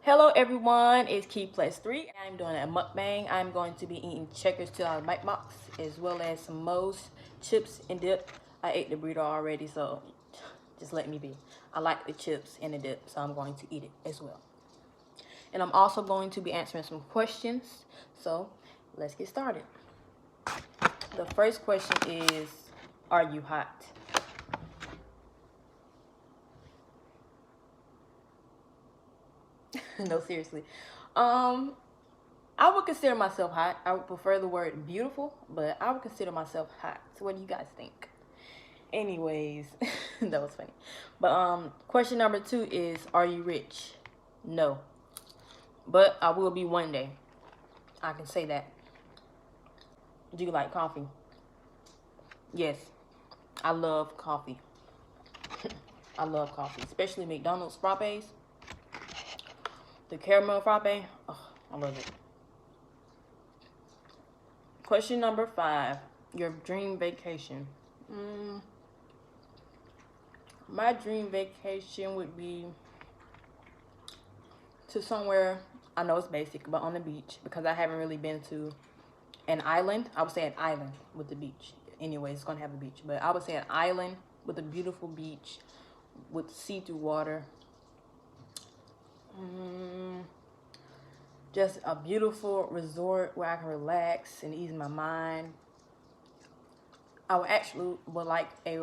Hello everyone, it's Key Plus 3. I'm doing a mukbang. I'm going to be eating Checkers $2 bite box as well as some Moes chips and dip. I ate the burrito already, so just let me be. I like the chips and the dip, so I'm going to eat it as well. And I'm also going to be answering some questions, so let's get started. The first question is, are you hot? No, seriously. I would consider myself hot. I would prefer the word beautiful, but I would consider myself hot. So what do you guys think? Anyways, that was funny. But question number 2 is, are you rich? No. But I will be one day. I can say that. Do you like coffee? Yes. I love coffee. I love coffee, especially McDonald's frappes. The caramel frappe. Oh, I love it. Question number 5. Your dream vacation. My dream vacation would be to somewhere, I know it's basic, but on the beach, because I haven't really been to an island. I would say an island with the beach. Anyway, it's going to have a beach, but I would say an island with a beautiful beach with see-through water. Just a beautiful resort where I can relax and ease my mind. I would like a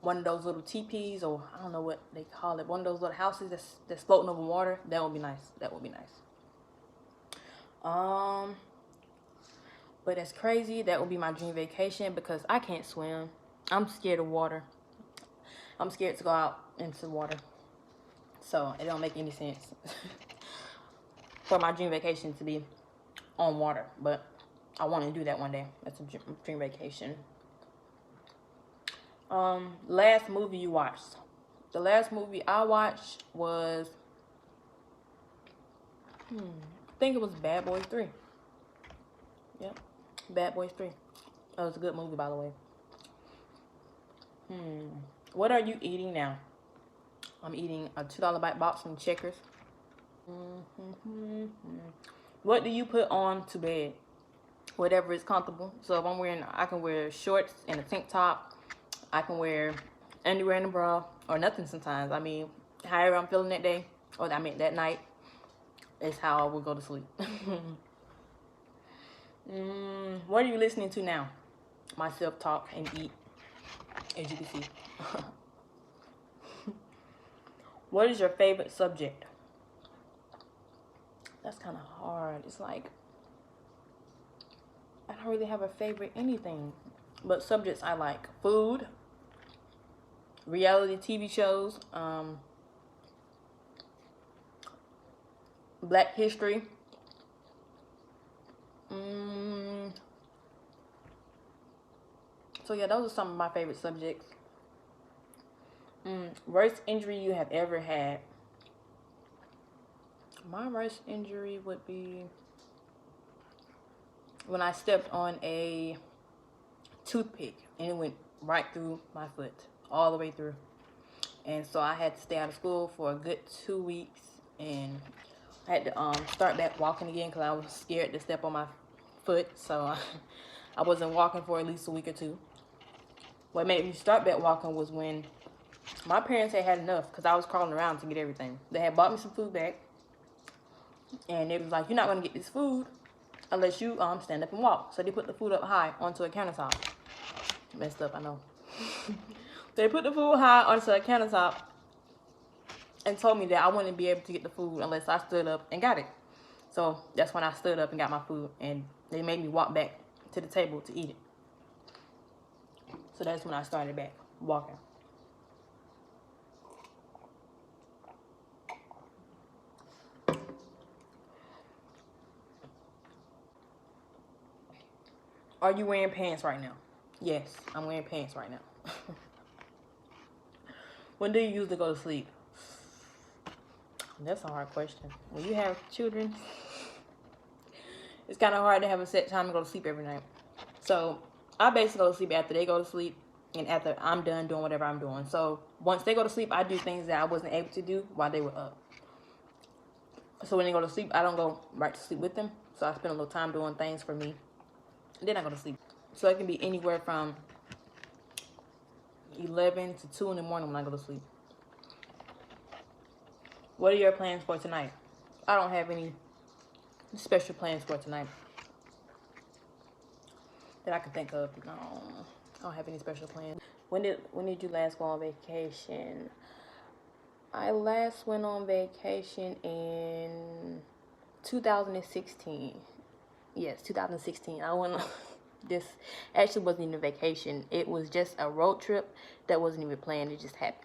one of those little teepees, or I don't know what they call it, one of those little houses that's floating over water. That would be nice. That would be nice. But that's crazy. That would be my dream vacation because I can't swim. I'm scared of water. I'm scared to go out into water. So it don't make any sense for my dream vacation to be on water. But I want to do that one day. That's a dream vacation. Last movie you watched. The last movie I watched was, I think it was Bad Boys 3. Yep, Bad Boys 3. That was a good movie, by the way. What are you eating now? I'm eating a $2 bite box from Checkers. What do you put on to bed? Whatever is comfortable. So if I'm wearing, I can wear shorts and a tank top. I can wear underwear and a bra, or nothing sometimes. I mean, however I'm feeling that day, or I mean that night, is how I will go to sleep. What are you listening to now? Myself talk and eat, as you can see. What is your favorite subject? That's kind of hard. It's like, I don't really have a favorite anything. But subjects I like: food, reality TV shows, Black history. So yeah, those are some of my favorite subjects. Worst injury you have ever had. My worst injury would be when I stepped on a toothpick and it went right through my foot, all the way through. And so I had to stay out of school for a good 2 weeks, and I had to start back walking again because I was scared to step on my foot. So I wasn't walking for at least a week or two. What made me start back walking was when my parents had enough, because I was crawling around to get everything. They had bought me some food back, and it was like, you're not going to get this food unless you stand up and walk. So they put the food up high onto a countertop. Messed up, I know. They put the food high onto a countertop and told me that I wouldn't be able to get the food unless I stood up and got it. So that's when I stood up and got my food, and they made me walk back to the table to eat it. So that's when I started back walking. Are you wearing pants right now? Yes, I'm wearing pants right now. When do you usually go to sleep? That's a hard question. When you have children, it's kind of hard to have a set time to go to sleep every night. So I basically go to sleep after they go to sleep and after I'm done doing whatever I'm doing. So once they go to sleep, I do things that I wasn't able to do while they were up. So when they go to sleep, I don't go right to sleep with them. So I spend a little time doing things for me. And then I go to sleep. So it can be anywhere from 11 to 2 in the morning when I go to sleep. What are your plans for tonight? I don't have any special plans for tonight that I can think of. No, I don't have any special plans. When did you last go on vacation? I last went on vacation in 2016. Yes, 2016. I went. This actually wasn't even a vacation. It was just a road trip that wasn't even planned. It just happened.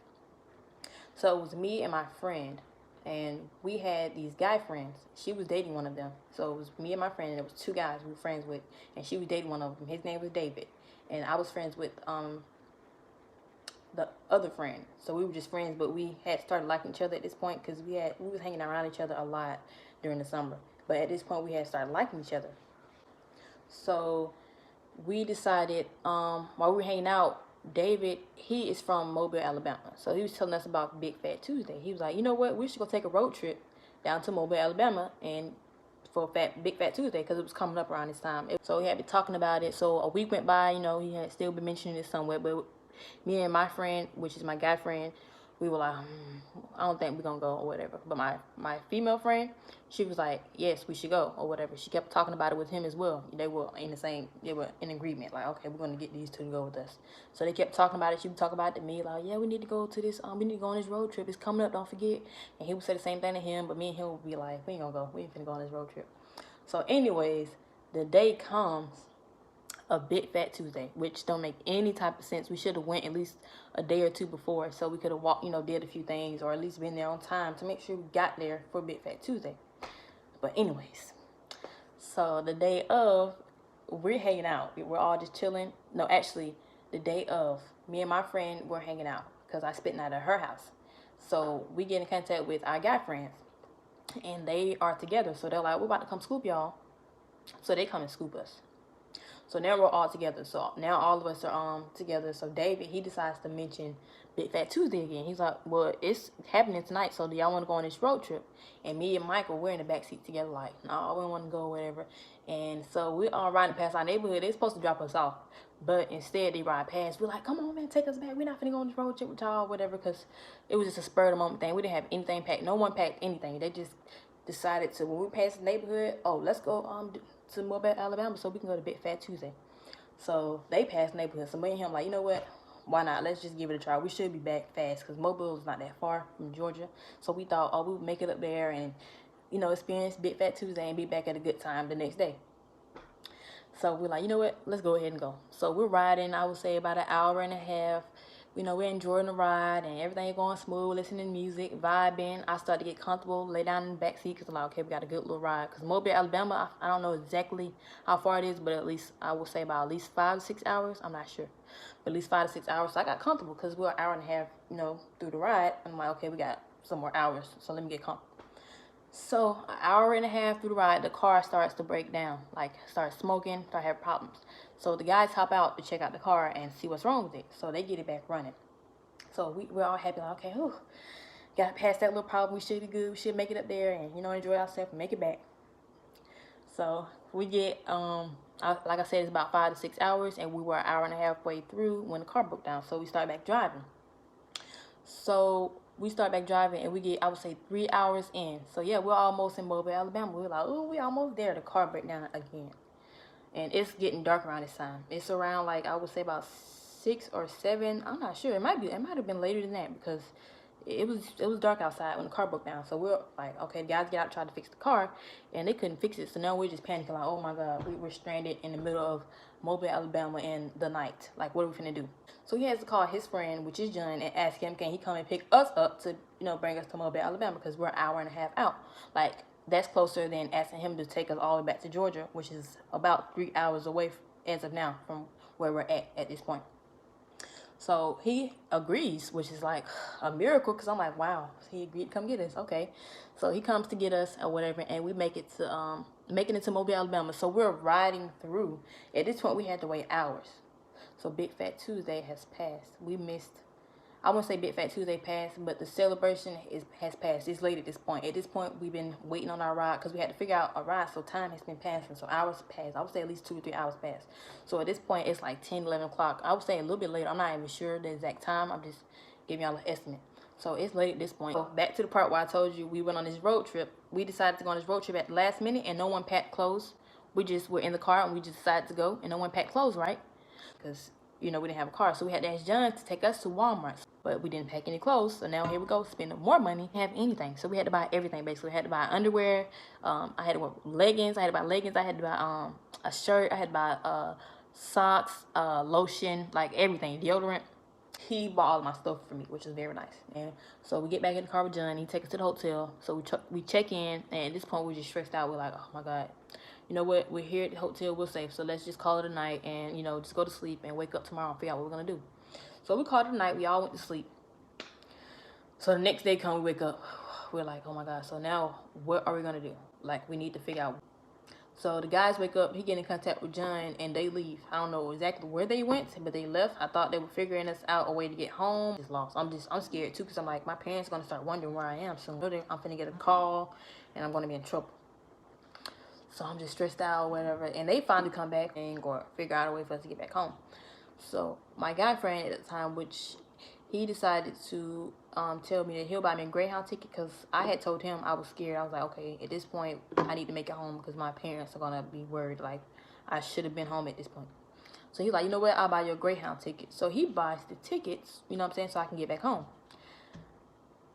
So it was me and my friend, and we had these guy friends. She was dating one of them. So it was me and my friend, and it was two guys we were friends with, and she was dating one of them. His name was David, and I was friends with the other friend. So we were just friends, but we had started liking each other at this point because we was hanging around each other a lot during the summer. But at this point, we had started liking each other. So we decided while we were hanging out, David, he is from Mobile, Alabama. So he was telling us about Big Fat Tuesday. He was like, you know what, we should go take a road trip down to Mobile, Alabama, and for Big Fat Tuesday, because it was coming up around this time. So he had been talking about it. So a week went by, you know, he had still been mentioning it somewhere. But me and my friend, which is my guy friend, we were like, I don't think we're gonna go or whatever. But my female friend, she was like, yes, we should go or whatever. She kept talking about it with him as well. They were in agreement, like, okay, we're gonna get these two to go with us. So they kept talking about it. She would talk about it to me, like, yeah, we need to go to this, we need to go on this road trip. It's coming up, don't forget. And he would say the same thing to him, but me and him would be like, we ain't gonna go. We ain't finna go on this road trip. So anyways, the day comes a Big Fat Tuesday, which don't make any type of sense. We should have went at least a day or two before, so we could have walked, did a few things, or at least been there on time to make sure we got there for Big Fat Tuesday. But anyways, so the day of, we're hanging out. We're all just chilling. No, actually, the day of, me and my friend were hanging out because I spent the night at her house. So we get in contact with our guy friends, and they are together. So they're like, we're about to come scoop y'all. So they come and scoop us. So now we're all together. So now all of us are together. So David, he decides to mention Big Fat Tuesday again. He's like, well, it's happening tonight, so do y'all want to go on this road trip? And me and Michael, we're in the back seat together, like, no, we don't want to go or whatever. And so we're all riding past our neighborhood. They're supposed to drop us off, but instead they ride past. We're like, come on, man, take us back. We're not finna go on this road trip with y'all or whatever, because it was just a spur of the moment thing. We didn't have anything packed. No one packed anything. They just decided to, when we passed the neighborhood, oh, let's go to Mobile, Alabama, so we can go to Big Fat Tuesday. So they passed the neighborhood. So me and him like, you know what? Why not? Let's just give it a try. We should be back fast because Mobile is not that far from Georgia. So we thought, oh, we would make it up there and, experience Big Fat Tuesday and be back at a good time the next day. So we're like, you know what? Let's go ahead and go. So we're riding, I would say, about an hour and a half. We're enjoying the ride and everything going smooth, listening to music, vibing. I start to get comfortable, lay down in the back seat because I'm like, okay, we got a good little ride. Because Mobile, Alabama, I don't know exactly how far it is, but at least I will say about at least 5 to 6 hours. I'm not sure, but at least 5 to 6 hours. So I got comfortable because we're an hour and a half, through the ride. I'm like, okay, we got some more hours, so let me get comfortable. So an hour and a half through the ride, the car starts to break down, like starts smoking, start having problems. So the guys hop out to check out the car and see what's wrong with it. So they get it back running. So we're all happy, like, okay, whew, got past that little problem. We should be good. We should make it up there and, enjoy ourselves and make it back. So we get, like I said, it's about 5 to 6 hours, and we were an hour and a half way through when the car broke down. So we start back driving. So we start back driving, and we get, I would say, 3 hours in. So yeah, we're almost in Mobile, Alabama. We're like, oh, we almost there. The car break down again. And it's getting dark around this time. It's around, like, I would say about 6 or 7. I'm not sure. It might have been later than that because it was dark outside when the car broke down. So we're like, okay, the guys get out, try to fix the car, and they couldn't fix it. So now we're just panicking, like, oh my God, we're stranded in the middle of Mobile, Alabama in the night. Like, what are we finna do? So he has to call his friend, which is John, and ask him, can he come and pick us up to, bring us to Mobile, Alabama, because we're an hour and a half out. Like, that's closer than asking him to take us all the way back to Georgia, which is about 3 hours away as of now from where we're at this point. So he agrees, which is like a miracle because I'm like, wow, he agreed to come get us. Okay. So he comes to get us or whatever, and we make it to making it to Mobile, Alabama. So we're riding through. At this point, we had to wait hours. So Big Fat Tuesday has passed. We missed I wouldn't say Big Fat Tuesday passed, but the celebration has passed. It's late at this point. At this point, we've been waiting on our ride because we had to figure out a ride, so time has been passing. So hours passed. I would say at least 2 or 3 hours passed. So at this point, it's like 10, 11 o'clock. I would say a little bit later. I'm not even sure the exact time. I'm just giving y'all an estimate. So it's late at this point. So back to the part where I told you we went on this road trip. We decided to go on this road trip at the last minute, and no one packed clothes. We just were in the car, and we just decided to go, and no one packed clothes, right? Because, you know, we didn't have a car. So we had to ask John to take us to Walmart. But we didn't pack any clothes. So now here we go, spending more money. Didn't have anything. So we had to buy everything, basically. We had to buy underwear. I had to wear leggings. I had to buy leggings. I had to buy a shirt. I had to buy socks, lotion, like everything, deodorant. He bought all of my stuff for me, which is very nice. And so we get back in the car with John. He takes us to the hotel. So we check in, and at this point we're just stressed out. We're like, oh my god, you know what? We're here at the hotel. We're safe. So let's just call it a night, and you know, just go to sleep and wake up tomorrow and figure out what we're gonna do. So we called it a night. We all went to sleep. So the next day come, we wake up. We're like, oh my god. So now what are we gonna do? Like, we need to figure out. So the guys wake up, he get in contact with John, and they leave. I don't know exactly where they went, but they left. I thought they were figuring us out a way to get home. Just lost. I'm scared too, because I'm like, my parents gonna start wondering where I am soon. I'm finna get a call, and I'm gonna be in trouble. So I'm just stressed out or whatever. And they finally come back and or figure out a way for us to get back home. So my guy friend at the time, which he decided to tell me that he'll buy me a Greyhound ticket, because I had told him I was scared. I was like, okay, at this point, I need to make it home because my parents are going to be worried. Like, I should have been home at this point. So he's like, you know what? I'll buy you a Greyhound ticket. So he buys the tickets, you know what I'm saying, so I can get back home.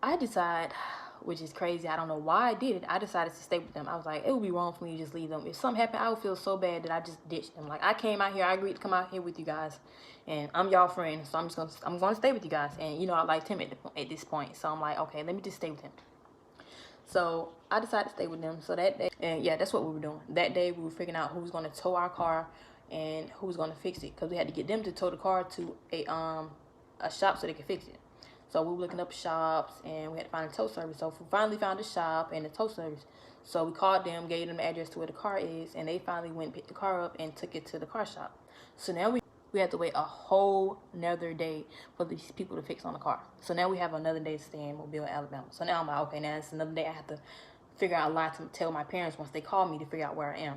I decide, which is crazy, I don't know why I did it, I decided to stay with them. I was like, it would be wrong for me to just leave them. If something happened, I would feel so bad that I just ditched them. Like, I came out here, I agreed to come out here with you guys, and I'm y'all friend, so I'm gonna stay with you guys. And you know, I liked him at this point, so I'm like, okay, let me just stay with him. So I decided to stay with them. So that day, and yeah, that's what we were doing. That day we were figuring out who was gonna tow our car and who was gonna fix it, because we had to get them to tow the car to a shop so they could fix it. So we were looking up shops, and we had to find a tow service. So we finally found a shop and a tow service. So we called them, gave them the address to where the car is, and they finally went and picked the car up and took it to the car shop. So now we had to wait a whole nother day for these people to fix on the car. So now we have another day to stay in Mobile, Alabama. So now I'm like, okay, now it's another day I have to figure out a lie to tell my parents once they call me to figure out where I am.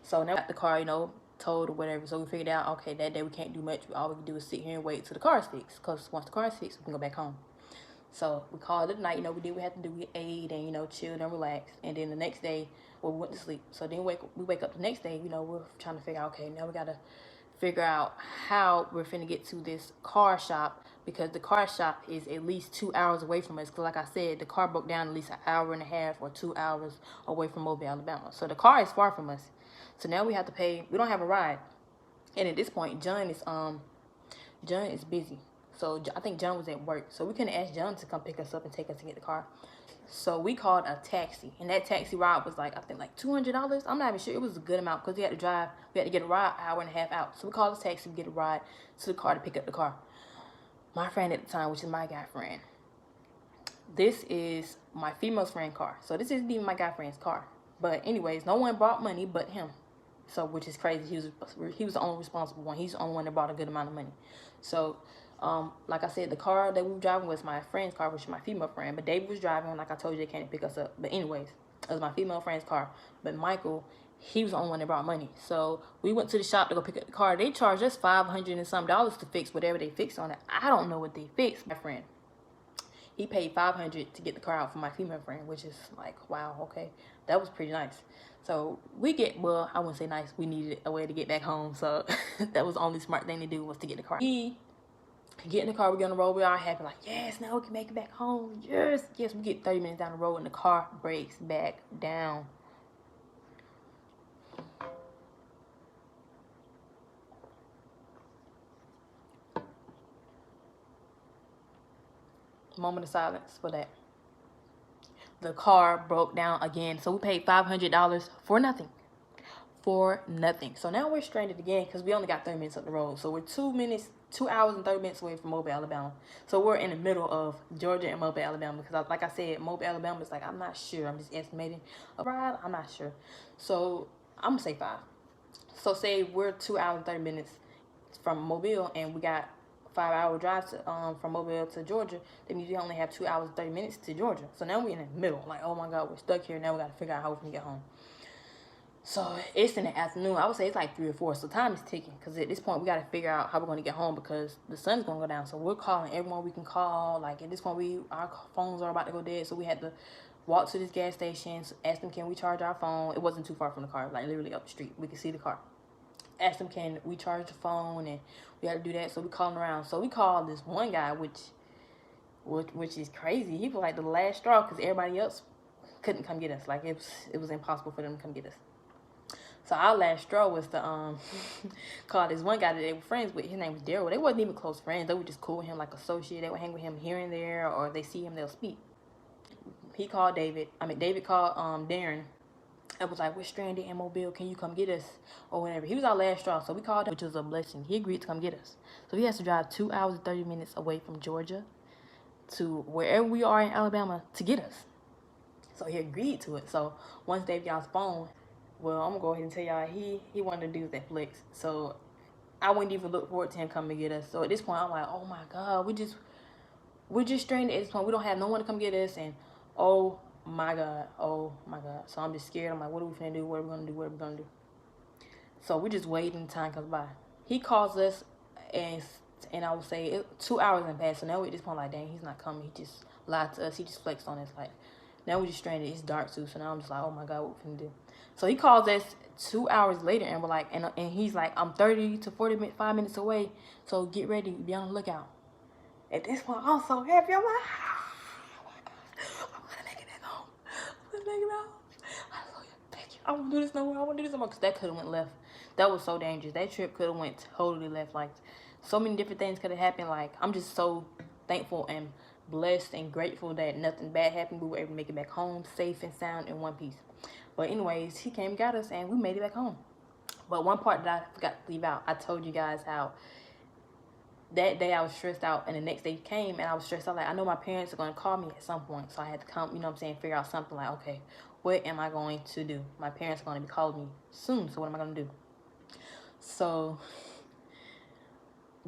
So now I got the car, you know, towed or whatever. So we figured out, okay, that day we can't do much. All we can do is sit here and wait till the car's fixed, because once the car's fixed, we can go back home. So we called it a night. You know, we did what we had to do. We ate and, you know, chilled and relaxed. And then the next day, well, we went to sleep. So then we wake up the next day. You know, we're trying to figure out, okay, now we got to figure out how we're finna get to this car shop, because the car shop is at least 2 hours away from us. Because like I said, the car broke down at least an hour and a half or 2 hours away from Mobile, Alabama. So the car is far from us. So now we have to pay. We don't have a ride. And at this point, John is busy. So I think John was at work. So we couldn't ask John to come pick us up and take us to get the car. So we called a taxi, and that taxi ride was like, I think like $200. I'm not even sure. It was a good amount, because we had to get a ride an hour and a half out. So we called a taxi, get a ride to the car to pick up the car. My friend at the time, which is my guy friend, this is my female friend's car. So this isn't even my guy friend's car. But anyways, no one brought money but him. So, which is crazy. He was the only responsible one. He's the only one that brought a good amount of money. So, like I said, the car that we were driving was my friend's car, which is my female friend. But David was driving. Like I told you, they came to pick us up. But anyways, it was my female friend's car. But Michael, he was the only one that brought money. So we went to the shop to go pick up the car. They charged us $500 and some to fix whatever they fixed on it. I don't know what they fixed. My friend, he paid $500 to get the car out for my female friend, which is like, wow, okay, that was pretty nice. So well, I wouldn't say nice. We needed a way to get back home. So that was the only smart thing to do, was to get the car. We get in the car, we get on the road, we all happy, like, yes, now we can make it back home. Yes, we get 30 minutes down the road and the car breaks back down. Moment of silence for that. The car broke down again. So we paid $500 for nothing. So now we're stranded again, because we only got 30 minutes up the road. So we're 2 hours and 30 minutes away from Mobile, Alabama. So we're in the middle of Georgia and Mobile, Alabama. Because like I said, Mobile, Alabama is like, I'm not sure. I'm just estimating a ride. I'm not sure. So I'm going to say 5. So say we're 2 hours and 30 minutes from Mobile, and we got 5-hour drive to, from Mobile to Georgia. That means we only have 2 hours and 30 minutes to Georgia. So now we're in the middle. Like, oh my God, we're stuck here. Now we got to figure out how we can get home. So it's in the afternoon. I would say it's like 3 or 4. So time is ticking. Because at this point, we got to figure out how we're going to get home because the sun's going to go down. So we're calling everyone we can call. Like at this point, our phones are about to go dead. So we had to walk to this gas station. Ask them, can we charge our phone? It wasn't too far from the car. Like literally up the street. We could see the car. Ask them, can we charge the phone? And we had to do that. So we calling around. So we called this one guy, which is crazy. He was like the last straw because everybody else couldn't come get us. Like it was impossible for them to come get us. So our last straw was to call this one guy that they were friends with. His name was Daryl. They wasn't even close friends. They were just cool with him, like associate. They would hang with him here and there, or they see him, they'll speak. He called David. David called Darren. I was like, we're stranded in Mobile. Can you come get us? Or whatever. He was our last straw, so we called him, which was a blessing. He agreed to come get us. So he has to drive 2 hours and 30 minutes away from Georgia to wherever we are in Alabama to get us. So he agreed to it. So once David got his phone, well, I'm gonna go ahead and tell y'all he wanted to do that flex. So I wouldn't even look forward to him coming to get us. So at this point I'm like, oh my God, we're just stranded at this point. We don't have no one to come get us, and oh my God. So I'm just scared. I'm like, what are we finna do? What are we gonna do? So we're just waiting, time comes by. He calls us and I would say 2 hours and passed. So now we're at this point like, dang, he's not coming. He just lied to us. He just flexed on us. Like now we're just stranded. It's dark too. So now I'm just like, oh my God, what we finna do? So he calls us 2 hours later and we're like, and he's like, I'm 30 to 45 minutes away. So get ready, be on the lookout. At this point, I'm so happy. I'm like, oh my God, I'm gonna make it back home. I'm gonna make it home. Hallelujah, thank you. I won't do this no more. I won't do this no more. Because that could have went left. That was so dangerous. That trip could have went totally left. Like, so many different things could have happened. Like, I'm just so thankful and blessed and grateful that nothing bad happened. We were able to make it back home safe and sound in one piece. But anyways, he came and got us and we made it back home. But one part that I forgot to leave out, I told you guys how that day I was stressed out and the next day came and I was stressed out. Like, I know my parents are going to call me at some point. So I had to come, you know what I'm saying, figure out something like, okay, what am I going to do? My parents are going to be calling me soon. So what am I going to do? So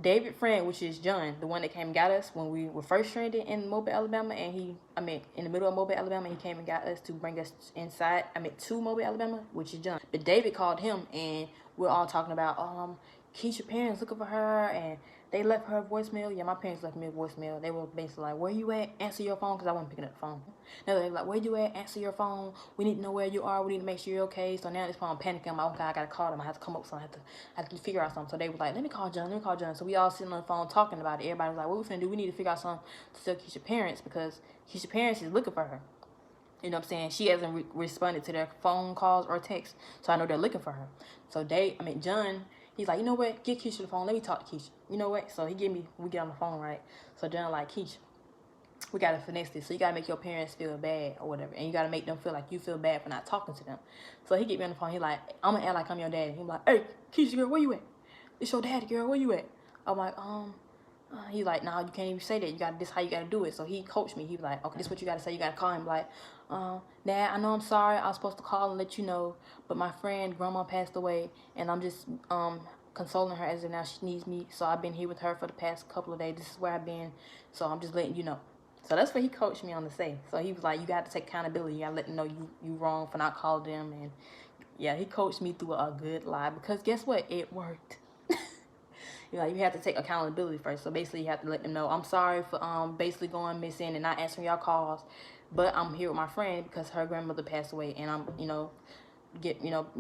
David friend, which is John, the one that came and got us when we were first stranded in Mobile, Alabama, and in the middle of Mobile, Alabama, he came and got us to bring us inside, to Mobile, Alabama, which is John. But David called him, and we're all talking about, Keisha's parents looking for her, and they left her a voicemail. Yeah, my parents left me a voicemail. They were basically like, where you at? Answer your phone, because I wasn't picking up the phone. No, they were like, where you at? Answer your phone. We need to know where you are. We need to make sure you're okay. So now at this point, I'm panicking. I'm like, okay, I got to call them. I have to come up with something. I have to figure out something. So they were like, let me call John. So we all sitting on the phone talking about it. Everybody was like, what we finna do? We need to figure out something to tell Keisha's parents, because Keisha's parents is looking for her. You know what I'm saying? She hasn't responded to their phone calls or texts. So I know they're looking for her. So John, he's like, you know what? Get Keisha the phone. Let me talk to Keisha. You know what? So we get on the phone, right? So John like, Keisha, we got to finesse this. So you got to make your parents feel bad or whatever. And you got to make them feel like you feel bad for not talking to them. So he get me on the phone. He like, I'm going to act like I'm your daddy. He like, hey, Keisha, girl, where you at? It's your daddy, girl. Where you at? I'm like, he's like, nah, you can't even say that. This how you got to do it. So he coached me. He was like, okay, this is what you got to say. You got to call him like, Dad, I know I'm sorry. I was supposed to call and let you know, but my friend, grandma, passed away, and I'm just consoling her as of now. She needs me, so I've been here with her for the past couple of days. This is where I've been, so I'm just letting you know. So that's what he coached me on to say. So he was like, you got to take accountability. You got to let them know you wrong for not calling them. And yeah, he coached me through a good lie, because guess what? It worked. You have to take accountability first. So basically, you have to let them know, I'm sorry for basically going missing and not answering y'all calls, but I'm here with my friend because her grandmother passed away, and I'm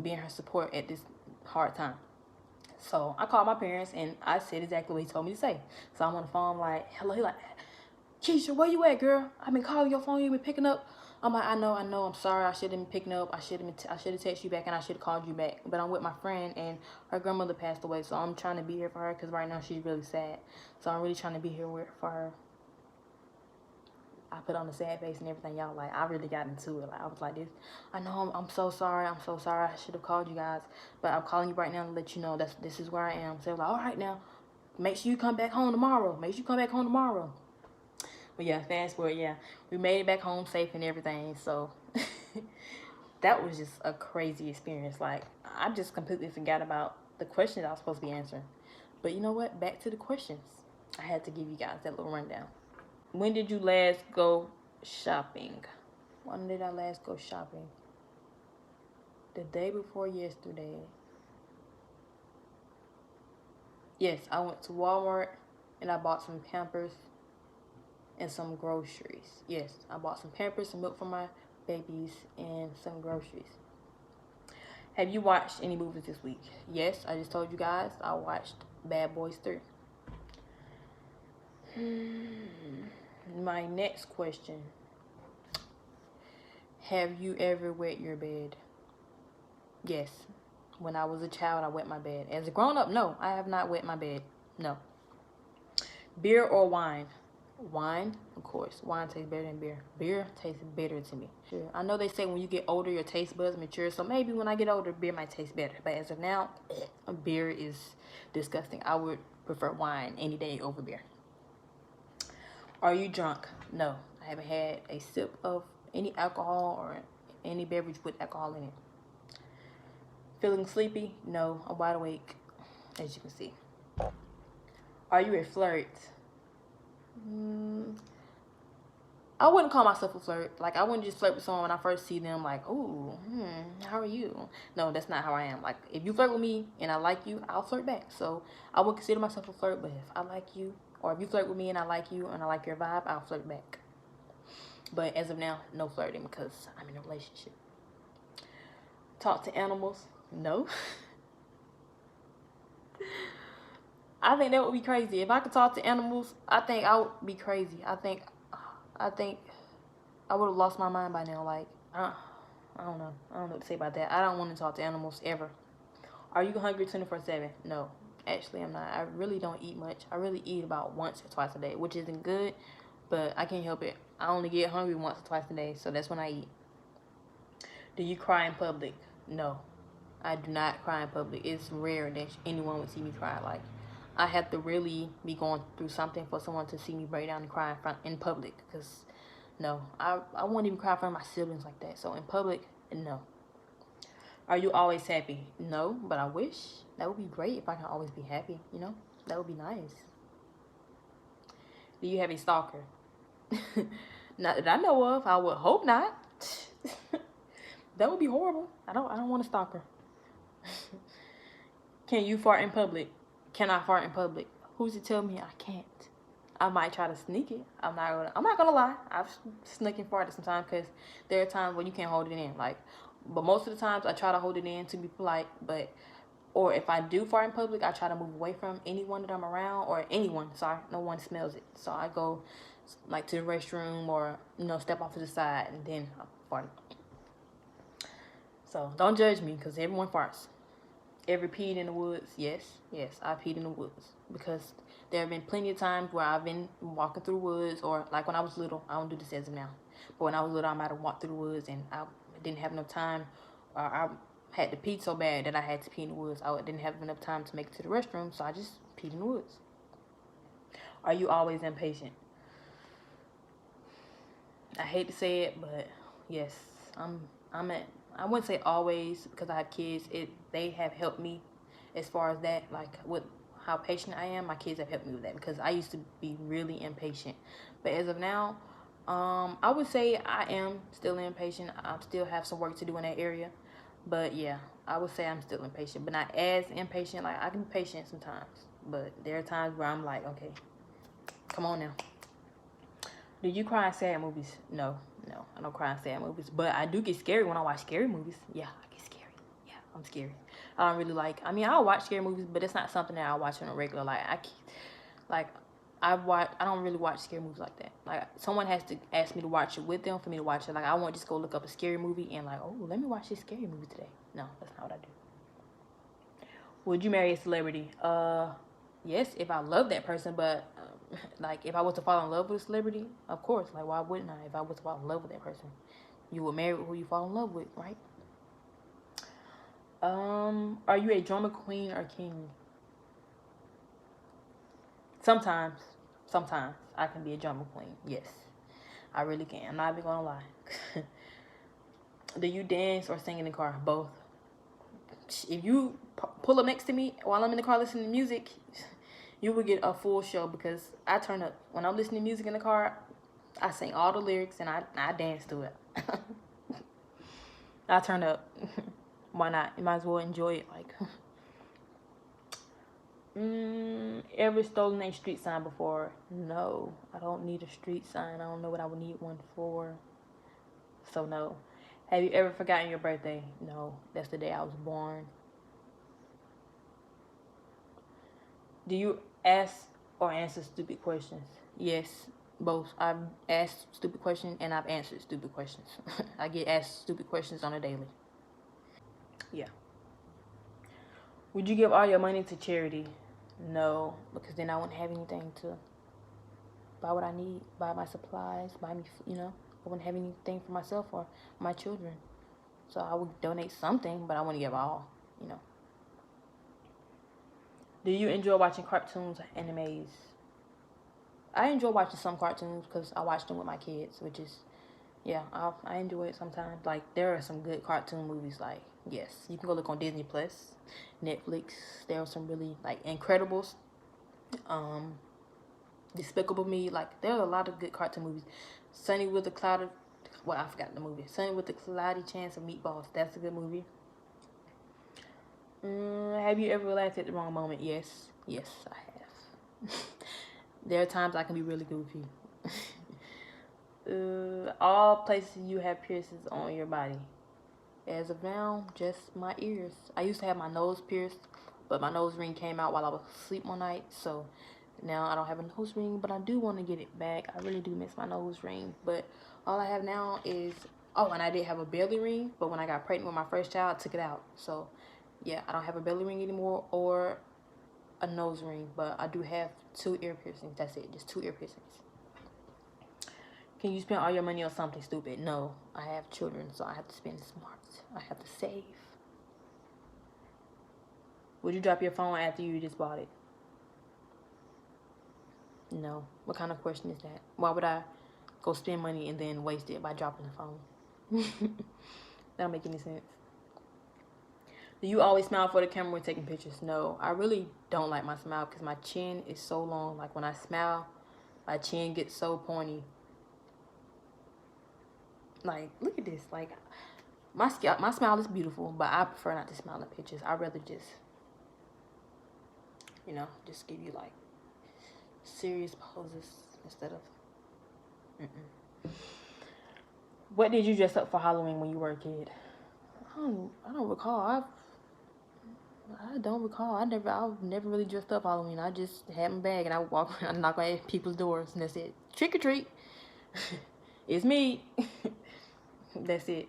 being her support at this hard time. So I called my parents and I said exactly what he told me to say. So I'm on the phone like, hello. He like, Keisha, where you at, girl? I've been calling your phone. You been picking up. I'm like, I know. I'm sorry. I should have been picking up. I should have texted you back, and I should have called you back. But I'm with my friend, and her grandmother passed away, so I'm trying to be here for her, because right now she's really sad. So I'm really trying to be here for her. I put on the sad face and everything, y'all. Like, I really got into it. Like, I was like this. I know I'm so sorry. I should have called you guys, but I'm calling you right now to let you know this is where I am. So they're like, all right, now make sure you come back home tomorrow. But yeah, fast forward, yeah, we made it back home safe and everything. So that was just a crazy experience. Like, I just completely forgot about the questions I was supposed to be answering. But you know what? Back to the questions. I had to give you guys that little rundown. When did you last go shopping? When did I last go shopping? The day before yesterday. Yes, I went to Walmart and I bought some Pampers and some groceries. Yes, I bought some Pampers, some milk for my babies, and some groceries. Have you watched any movies this week? Yes, I just told you guys I watched Bad Boys 3. My next question. Have you ever wet your bed? Yes. When I was a child, I wet my bed. As a grown-up, no, I have not wet my bed. No. Beer or wine? Wine, of course. Wine tastes better than beer. Beer tastes bitter to me. Sure. I know they say when you get older, your taste buds mature. So maybe when I get older, beer might taste better. But as of now, beer is disgusting. I would prefer wine any day over beer. Are you drunk? No. I haven't had a sip of any alcohol or any beverage with alcohol in it. Feeling sleepy? No. I'm wide awake, as you can see. Are you a flirt? I wouldn't call myself a flirt. Like, I wouldn't just flirt with someone when I first see them, like, ooh, how are you? No, that's not how I am. Like, if you flirt with me and I like you, I'll flirt back. So, I would consider myself a flirt, but if I like you, or if you flirt with me and I like you and I like your vibe, I'll flirt back. But as of now, no flirting because I'm in a relationship. Talk to animals? No. I think that would be crazy. If I could talk to animals, I think I would be crazy. I think I would have lost my mind by now. Like, I don't know. I don't know what to say about that. I don't want to talk to animals ever. Are you hungry 24/7? No. Actually, I'm not. I really don't eat much. I really eat about once or twice a day, which isn't good, but I can't help it. I only get hungry once or twice a day, so that's when I eat. Do you cry in public? No. I do not cry in public. It's rare that anyone would see me cry. Like, I have to really be going through something for someone to see me break down and cry in public. Because, no, I won't even cry in front of my siblings like that. So, in public, no. Are you always happy? No, but I wish. That would be great if I can always be happy, you know? That would be nice. Do you have a stalker? Not that I know of. I would hope not. That would be horrible. I don't want a stalker. Can you fart in public? Can I fart in public? Who's to tell me I can't? I might try to sneak it. I'm not gonna lie. I've snuck and farted sometimes because there are times when you can't hold it in. Like, but most of the times I try to hold it in to be polite. Or if I do fart in public, I try to move away from anyone that I'm around or anyone. Sorry, no one smells it. So I go like to the restroom or step off to the side and then I fart. So don't judge me because everyone farts. Ever peed in the woods? Yes, I peed in the woods because there have been plenty of times where I've been walking through the woods, or like when I was little. I don't do this as of now, but when I was little, I might have walked through the woods and I didn't have enough time, or I had to pee so bad that I had to pee in the woods. I didn't have enough time to make it to the restroom, so I just peed in the woods. Are you always impatient? I hate to say it, but yes, I wouldn't say always because I have kids. They have helped me as far as that, like with how patient I am. My kids have helped me with that because I used to be really impatient, but as of now, I would say I am still impatient. I still have some work to do in that area, but yeah, I would say I'm still impatient, but not as impatient. Like, I can be patient sometimes, but there are times where I'm like, okay, come on now. Do you cry in sad movies? No, I don't cry in sad movies. But I do get scary when I watch scary movies. Yeah, I get scary. Yeah, I'm scary. I don't really like. I mean, I'll watch scary movies, but it's not something that I watch on a regular. I don't really watch scary movies like that. Like, someone has to ask me to watch it with them for me to watch it. Like, I won't just go look up a scary movie and like, oh, let me watch this scary movie today. No, that's not what I do. Would you marry a celebrity? Yes, if I love that person, but like, if I was to fall in love with a celebrity, of course. Like, why wouldn't I? If I was to fall in love with that person, you would marry who you fall in love with, right? Are you a drama queen or king? Sometimes I can be a drama queen. Yes, I really can. I'm not even gonna lie. Do you dance or sing in the car? Both. If you pull up next to me while I'm in the car listening to music, You would get a full show because I turn up. When I'm listening to music in the car, I sing all the lyrics and I dance to it. I turn up. Why not? You might as well enjoy it. Like, ever stolen a street sign before? No, I don't need a street sign. I don't know what I would need one for. So no. Have you ever forgotten your birthday? No, that's the day I was born. Do you ask or answer stupid questions? Yes, both. I've asked stupid questions and I've answered stupid questions. I get asked stupid questions on a daily. Yeah. Would you give all your money to charity? No, because then I wouldn't have anything to buy what I need, buy my supplies, buy me, I wouldn't have anything for myself or my children. So I would donate something, but I wouldn't give all. Do you enjoy watching cartoons or animes? I enjoy watching some cartoons because I watch them with my kids, which is, yeah, I enjoy it sometimes. Like, there are some good cartoon movies, like, yes, you can go look on Disney Plus, Netflix. There are some really, like, Incredibles, Despicable Me. Like, there are a lot of good cartoon movies. Sunny with the Cloud of, well, I forgot the movie. Sunny with the Cloudy Chance of Meatballs. That's a good movie. Have you ever laughed at the wrong moment? Yes. Yes, I have. There are times I can be really goofy. All places you have piercings on your body. As of now, just my ears. I used to have my nose pierced, but my nose ring came out while I was asleep one night, so now I don't have a nose ring, but I do want to get it back. I really do miss my nose ring, but all I have now is, oh, and I did have a belly ring, but when I got pregnant with my first child, I took it out. So, yeah, I don't have a belly ring anymore or a nose ring, but I do have 2 ear piercings. That's it, just 2 ear piercings. Can you spend all your money on something stupid? No, I have children, so I have to spend smart. I have to save. Would you drop your phone after you just bought it? No. What kind of question is that? Why would I go spend money and then waste it by dropping the phone? That don't make any sense. Do you always smile for the camera when taking pictures? No, I really don't like my smile because my chin is so long. Like, when I smile, my chin gets so pointy. Like, look at this. Like, my smile is beautiful, but I prefer not to smile in pictures. I'd rather just, just give you, like, serious poses instead of, What did you dress up for Halloween when you were a kid? I don't recall. I don't recall. I've never really dressed up Halloween. I just had my bag and I would walk around and knock on people's doors and that's it. Trick or treat. It's me. That's it.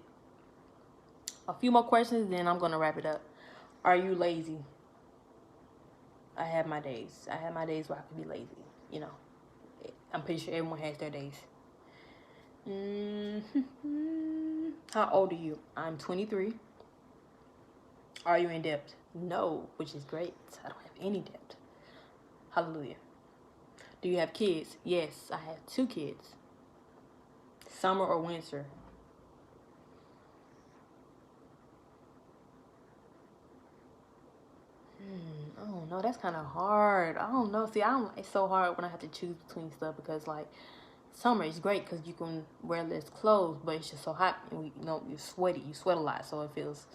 A few more questions, then I'm gonna wrap it up. Are you lazy? I have my days. I have my days where I can be lazy. I'm pretty sure everyone has their days. How old are you? I'm 23. Are you in debt? No, which is great. I don't have any debt. Hallelujah. Do you have kids? Yes, I have 2 kids. Summer or winter? I don't know. That's kind of hard. I don't know. See, it's so hard when I have to choose between stuff because, like, summer is great because you can wear less clothes, but it's just so hot and you're sweaty. You sweat a lot, so it feels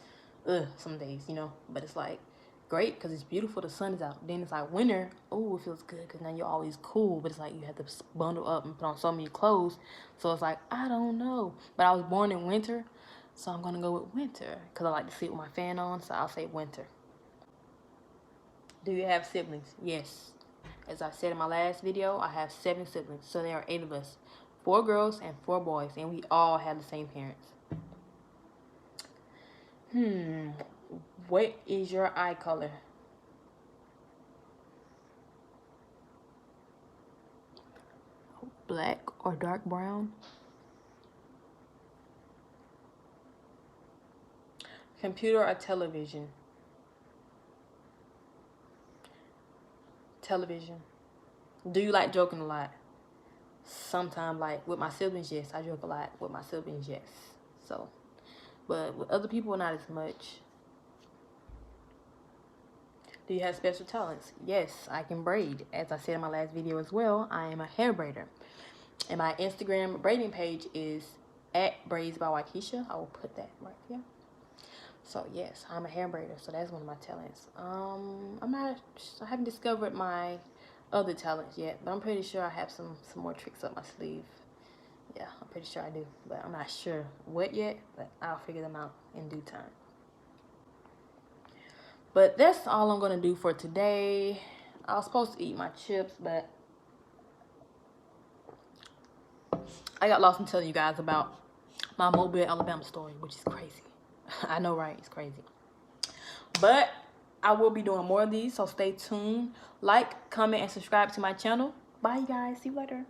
some days, But it's like great because it's beautiful. The sun is out. Then it's like winter. Oh, it feels good because now you're always cool, but it's like you have to bundle up and put on so many clothes. So it's like, I don't know. But I was born in winter, so I'm gonna go with winter because I like to sleep with my fan on. So I'll say winter. Do you have siblings? Yes. As I said in my last video, I have 7 siblings. So there are 8 of us. 4 girls and 4 boys. And we all have the same parents. What is your eye color? Black or dark brown? Computer or television? Television. Do you like joking a lot? Sometimes, like with my siblings, yes. I joke a lot with my siblings, yes. So, but with other people, not as much. Do you have special talents? Yes, I can braid. As I said in my last video as well, I am a hair braider. And my Instagram braiding page is at Braids by Waukesha. I will put that right here. So yes, I'm a hair braider. So that's one of my talents. I haven't discovered my other talents yet, but I'm pretty sure I have some more tricks up my sleeve. Yeah, I'm pretty sure I do, but I'm not sure what yet, but I'll figure them out in due time. But that's all I'm gonna do for today. I was supposed to eat my chips, but I got lost in telling you guys about my Mobile, Alabama story, which is crazy. I know, right? It's crazy. But I will be doing more of these, so stay tuned. Like, comment, and subscribe to my channel. Bye, you guys. See you later.